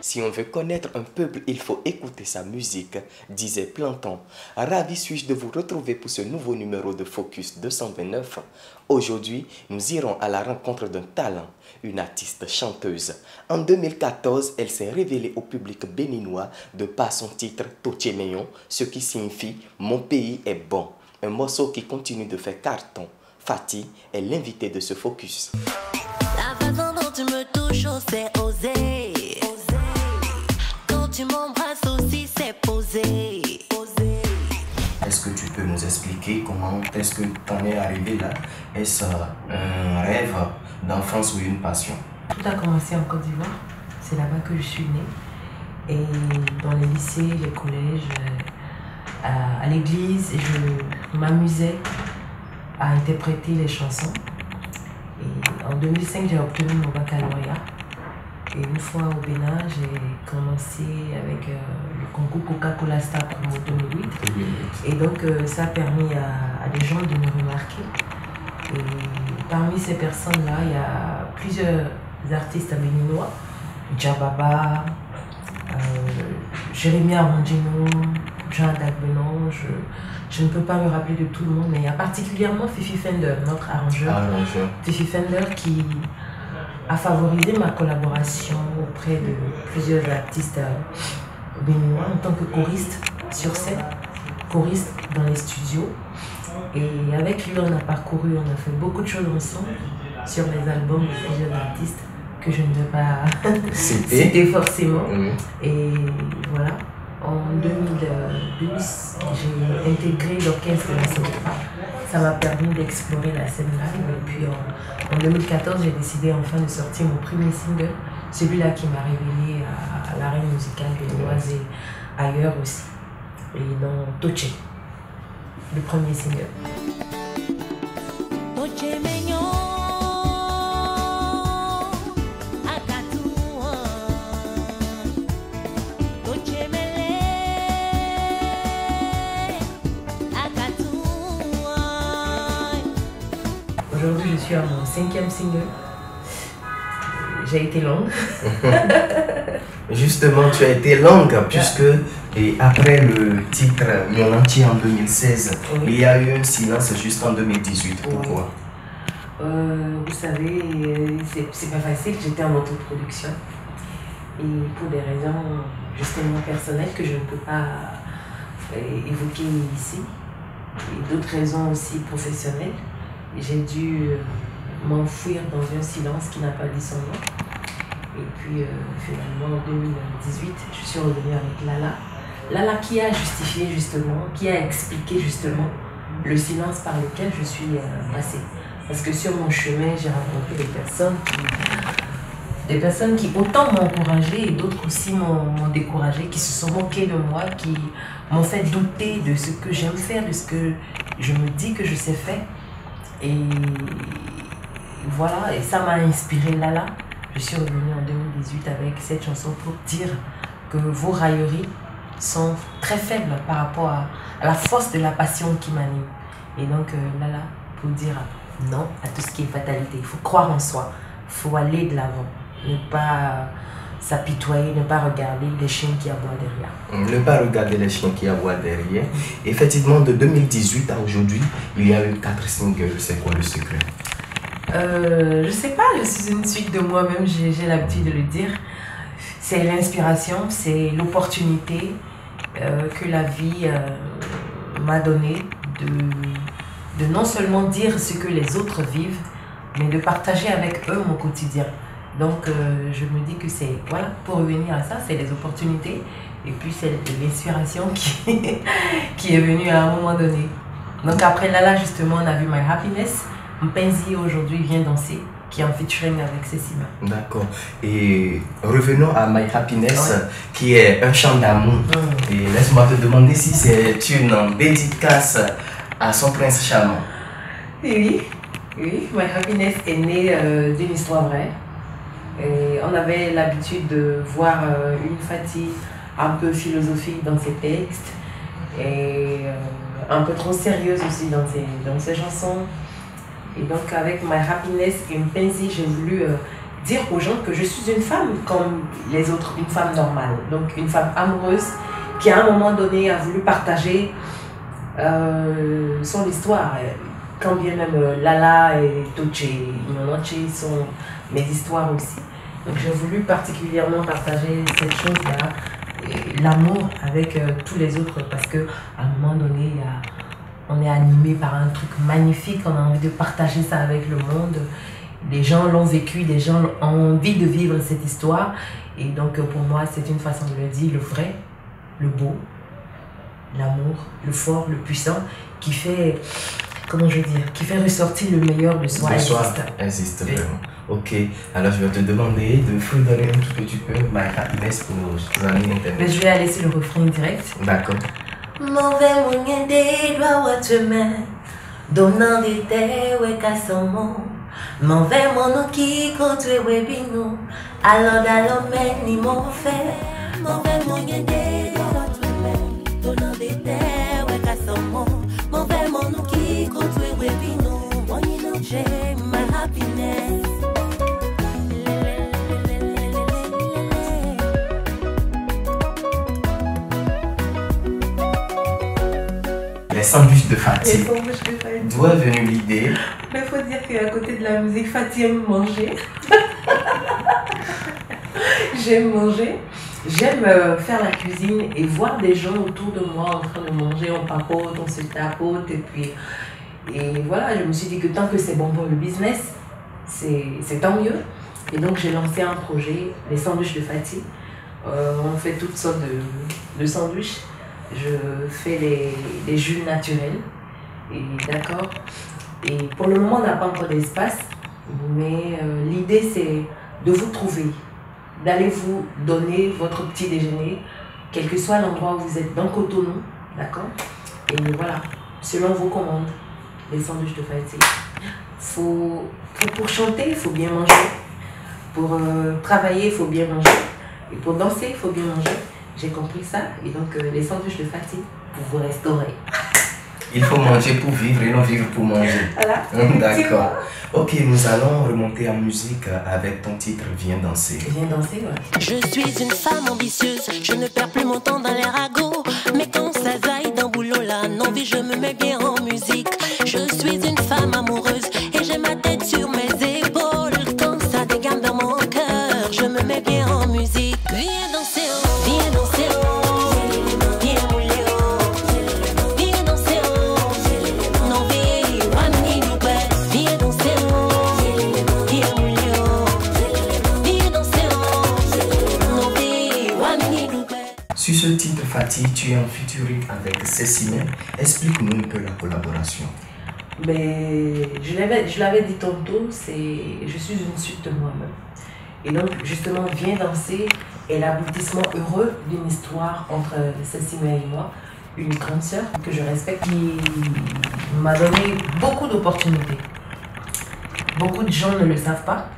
Si on veut connaître un peuple, il faut écouter sa musique, disait Planton. Ravi suis-je de vous retrouver pour ce nouveau numéro de Focus 229. Aujourd'hui, nous irons à la rencontre d'un talent, une artiste chanteuse. En 2014, elle s'est révélée au public béninois de par son titre Toche Meyon, ce qui signifie « Mon pays est bon », un morceau qui continue de faire carton. Fatih est l'invité de ce Focus. La façon dont tu me touches, oh, c'est osé. Quand tu m'embrasses aussi, c'est posé. Est-ce que tu peux nous expliquer comment est-ce que tu en es arrivé là? Est-ce un rêve d'enfance ou une passion? Tout a commencé en Côte d'Ivoire. C'est là-bas que je suis née. Et dans les lycées, les collèges, à l'église, je m'amusais à interpréter les chansons. Et en 2005, j'ai obtenu mon baccalauréat. Et une fois au Bénin, j'ai commencé avec le concours Coca-Cola Star Promo 2008. Et donc, ça a permis à des gens de me remarquer. Et parmi ces personnes-là, il y a plusieurs artistes béninois. Djababa, Jérémy Arondino, Jean Dagbenon, je ne peux pas me rappeler de tout le monde, mais il y a particulièrement Fifi Fender, notre arrangeur. Fifi Fender qui a favorisé ma collaboration auprès de plusieurs artistes béninois en tant que choriste sur scène, choriste dans les studios. Et avec lui, on a parcouru, on a fait beaucoup de choses ensemble sur les albums de plusieurs artistes que je ne vais pas citer forcément. Et voilà, en 2012, j'ai intégré l'orchestre de la Socopa. Ça m'a permis d'explorer la scène live. Et puis en 2014, j'ai décidé enfin de sortir mon premier single, celui-là qui m'a révélé à l'arène musicale béninoise et ailleurs aussi. Et dans Toche, le premier single. Aujourd'hui, je suis à mon 5e single. J'ai été longue. Justement, tu as été longue puisque et après le titre Mon entier en 2016, il y a eu un silence jusqu'en 2018. Pourquoi? Vous savez, c'est pas facile. J'étais en autoproduction. Et pour des raisons justement personnelles que je ne peux pas évoquer ici, et d'autres raisons aussi professionnelles, j'ai dû m'enfuir dans un silence qui n'a pas dit son nom. Et puis finalement en 2018, je suis revenue avec Lala. Lala qui a justifié justement, qui a expliqué justement le silence par lequel je suis passée. Parce que sur mon chemin, j'ai rencontré des personnes qui autant m'ont encouragée et d'autres aussi m'ont découragée, qui se sont moquées de moi, qui m'ont fait douter de ce que j'aime faire, de ce que je me dis que je sais faire. Et voilà, et ça m'a inspiré Lala. Je suis revenue en 2018 avec cette chanson pour dire que vos railleries sont très faibles par rapport à la force de la passion qui m'anime. Et donc Lala, pour dire non à tout ce qui est fatalité. Il faut croire en soi, il faut aller de l'avant, ne pas s'apitoyer, ne pas regarder les chiens qui aboient derrière. Ne pas regarder les chiens qui aboient derrière. Effectivement, de 2018 à aujourd'hui, il y a eu 4 singles. C'est quoi le secret? Je sais pas, je suis une suite de moi-même, j'ai l'habitude de le dire. C'est l'inspiration, c'est l'opportunité que la vie m'a donnée de non seulement dire ce que les autres vivent, mais de partager avec eux mon quotidien. Donc je me dis que c'est, voilà, pour revenir à ça, c'est les opportunités et puis c'est l'inspiration qui est venue à un moment donné. Donc après Lala, justement, on a vu My Happiness. Mpenzi aujourd'hui vient danser, qui est en featuring avec Cécile. D'accord. Et revenons à My Happiness, qui est un chant d'amour. Et laisse-moi te demander si c'est une dédicace à son prince charmant. Oui, My Happiness est née d'une histoire vraie. Et on avait l'habitude de voir une Fatih un peu philosophique dans ses textes et un peu trop sérieuse aussi dans ses chansons. Et donc avec My Happiness et Mpenzi, j'ai voulu dire aux gens que je suis une femme comme les autres, une femme normale. Donc une femme amoureuse qui à un moment donné a voulu partager son histoire. Quand bien même Lala et Toche et Inonoche sont mes histoires aussi. Donc j'ai voulu particulièrement partager cette chose-là, l'amour avec tous les autres, parce qu'à un moment donné, on est animé par un truc magnifique, on a envie de partager ça avec le monde. Les gens l'ont vécu, les gens ont envie de vivre cette histoire. Et donc pour moi, c'est une façon de le dire, le vrai, le beau, l'amour, le fort, le puissant, qui fait, comment je veux dire, qui fait ressortir le meilleur de soi. Existe vraiment. Ok, alors je vais te demander de fredonner un tout petit peu My Happiness pour nos amis internet. Mais je vais aller sur le refrain direct. D'accord. Mauvais moyen de doit chemin, donnant des terres et cassement. Mauvais mon qui contre webino, alors dans l'homme ni mon fait. Mauvais moyen de doit chemin, donnant des terres et cassement. Mauvais mon qui contre webino, moi j'ai my happiness. Les sandwichs de Fatih. D'où est venue l'idée? Mais il faut dire qu'à côté de la musique, Fatih aime manger. J'aime manger. J'aime faire la cuisine et voir des gens autour de moi en train de manger. On papote, on se tapote et voilà, je me suis dit que tant que c'est bon pour le business, c'est tant mieux. Et donc j'ai lancé un projet, les sandwichs de Fatih. On fait toutes sortes de sandwichs. Je fais les jus naturels, d'accord. Et pour le moment, on n'a pas encore d'espace, mais l'idée c'est de vous trouver, d'aller vous donner votre petit déjeuner, quel que soit l'endroit où vous êtes, dans Cotonou, d'accord. Et voilà, selon vos commandes, les sandwichs de Fatih. Pour chanter, il faut bien manger. Pour travailler, il faut bien manger. Et pour danser, il faut bien manger. J'ai compris ça, et donc les sandwichs de Fatih pour vous restaurer. Il faut manger pour vivre et non vivre pour manger. Voilà. D'accord. Ok, nous allons remonter en musique avec ton titre Viens danser. Viens danser, ouais. Je suis une femme ambitieuse, je ne perds plus mon temps dans les ragots. Mais quand ça zaille dans boulot là, non, vie, je me mets bien en musique. Je suis une femme amoureuse et j'ai ma tête sur mes épaules. Quand ça dégame dans mon cœur, je me mets bien en musique. Viens danser, oh, viens danser, oh, viens mouler, oh, viens danser, oh, non, vie, wani loupé. Viens danser, oh, viens mouler, oh, viens danser, oh, non, vie, wani loupé. Sur ce titre, Fatih, tu es en featuring avec Cécile. Explique-nous un peu la collaboration. Mais je l'avais dit tantôt, je suis une suite de moi-même. Et donc, justement, Viens danser est l'aboutissement heureux d'une histoire entre Cécile et moi, une grande sœur que je respecte, qui m'a donné beaucoup d'opportunités. Beaucoup de gens ne le savent pas,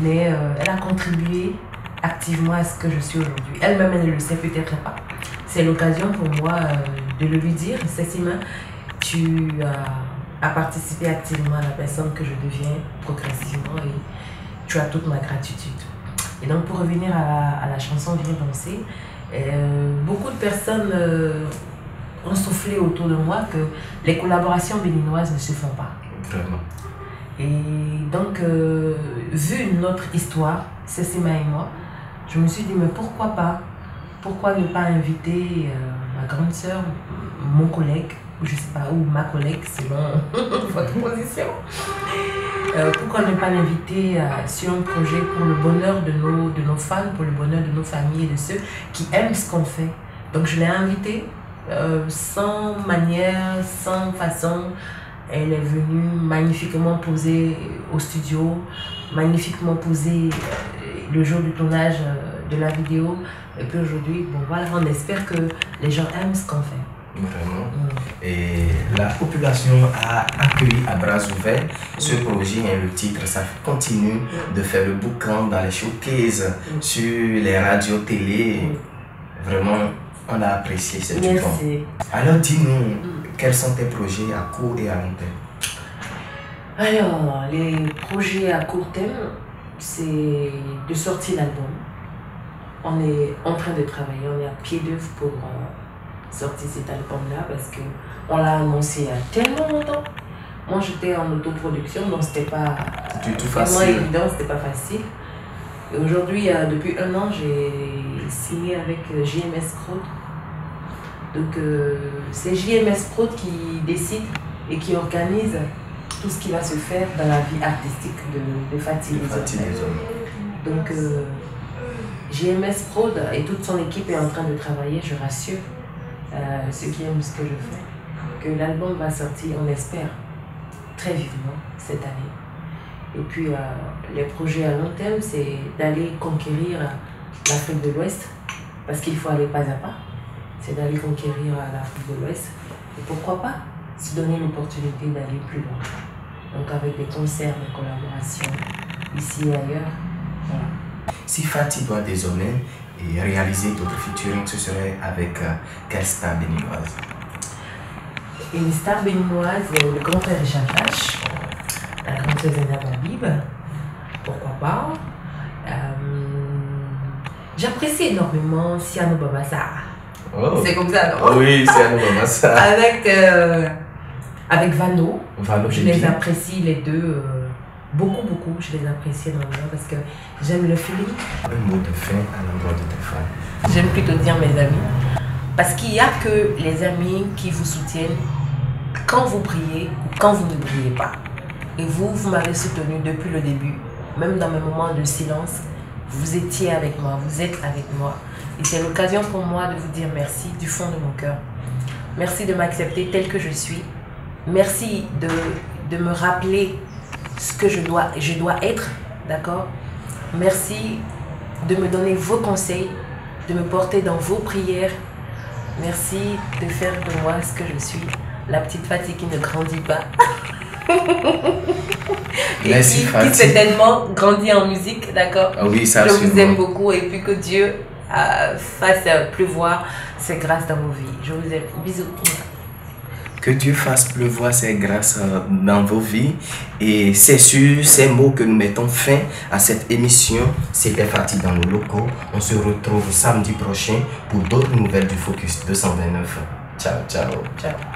mais elle a contribué activement à ce que je suis aujourd'hui. Elle-même, elle ne le sait peut-être pas. C'est l'occasion pour moi de le lui dire. Cécile, tu as participé activement à la personne que je deviens progressivement et tu as toute ma gratitude. Et donc pour revenir à la chanson Viens danser, beaucoup de personnes ont soufflé autour de moi que les collaborations béninoises ne se font pas. Vraiment. Et donc, vu notre histoire, Cécile et moi, je me suis dit, mais pourquoi pas? Pourquoi ne pas inviter ma grande sœur, mon collègue, ou je sais pas, ou ma collègue, selon votre position. Pourquoi ne pas l'inviter sur un projet pour le bonheur de nos fans, pour le bonheur de nos familles et de ceux qui aiment ce qu'on fait. Donc je l'ai invitée sans manière, sans façon. Elle est venue magnifiquement poser au studio, magnifiquement poser le jour du tournage de la vidéo. Et puis aujourd'hui, bon voilà, on espère que les gens aiment ce qu'on fait. Vraiment. Et la population a accueilli à bras ouverts ce projet et le titre. Ça continue de faire le boucan dans les showcases, sur les radios, télé. Vraiment, on a apprécié cette chanson. Alors dis-nous, quels sont tes projets à court et à long terme? Alors, les projets à court terme, c'est de sortir l'album. On est en train de travailler, on est à pied d'œuvre pour sortir cet album-là parce qu'on l'a annoncé il y a tellement longtemps. Moi, j'étais en autoproduction, donc c'était pas vraiment évident, c'était pas facile. Et aujourd'hui, depuis 1 an, j'ai signé avec JMS Prod. Donc, c'est JMS Prod qui décide et qui organise tout ce qui va se faire dans la vie artistique de Fatih Désormais. Donc, JMS Prod et toute son équipe est en train de travailler, je rassure ceux qui aiment ce que je fais, que l'album va sortir, on espère, très vivement cette année. Et puis, les projets à long terme, c'est d'aller conquérir l'Afrique de l'Ouest, parce qu'il faut aller pas à pas. C'est d'aller conquérir l'Afrique de l'Ouest. Et pourquoi pas se donner l'opportunité d'aller plus loin. Donc avec des concerts, des collaborations, ici et ailleurs. Voilà. Si Fatih doit désormais réaliser d'autres featuring, ce serait avec quelle star béninoise? Une star béninoise, le grand frère Richard H, la grande sœur Zainab Habib, pourquoi pas. J'apprécie énormément Siano Babassa. Oh. C'est comme ça, non? Oh oui, Siano Babassa. Avec Vano. Je les bien. apprécie les deux beaucoup. Je les apprécie énormément parce que j'aime le feeling. Un mot de fin à l'endroit de tes fans. J'aime plutôt dire mes amis. Parce qu'il n'y a que les amis qui vous soutiennent quand vous priez ou quand vous ne priez pas. Et vous m'avez soutenu depuis le début. Même dans mes moments de silence, vous étiez avec moi, vous êtes avec moi. Et c'est l'occasion pour moi de vous dire merci du fond de mon cœur. Merci de m'accepter tel que je suis. Merci de me rappeler ce que je dois être, d'accord? Merci de me donner vos conseils, de me porter dans vos prières. Merci de faire de moi ce que je suis, la petite Fatih qui ne grandit pas. Et qui certainement grandit en musique, d'accord? Ah oui, ça, je vous aime beaucoup et puis que Dieu fasse pleuvoir ses grâces dans vos vies. Je vous aime. Bisous. Que Dieu fasse pleuvoir ses grâces dans vos vies. Et c'est sur ces mots que nous mettons fin à cette émission. C'était Fatih dans nos locaux. On se retrouve samedi prochain pour d'autres nouvelles du Focus 229. Ciao, ciao. Ciao.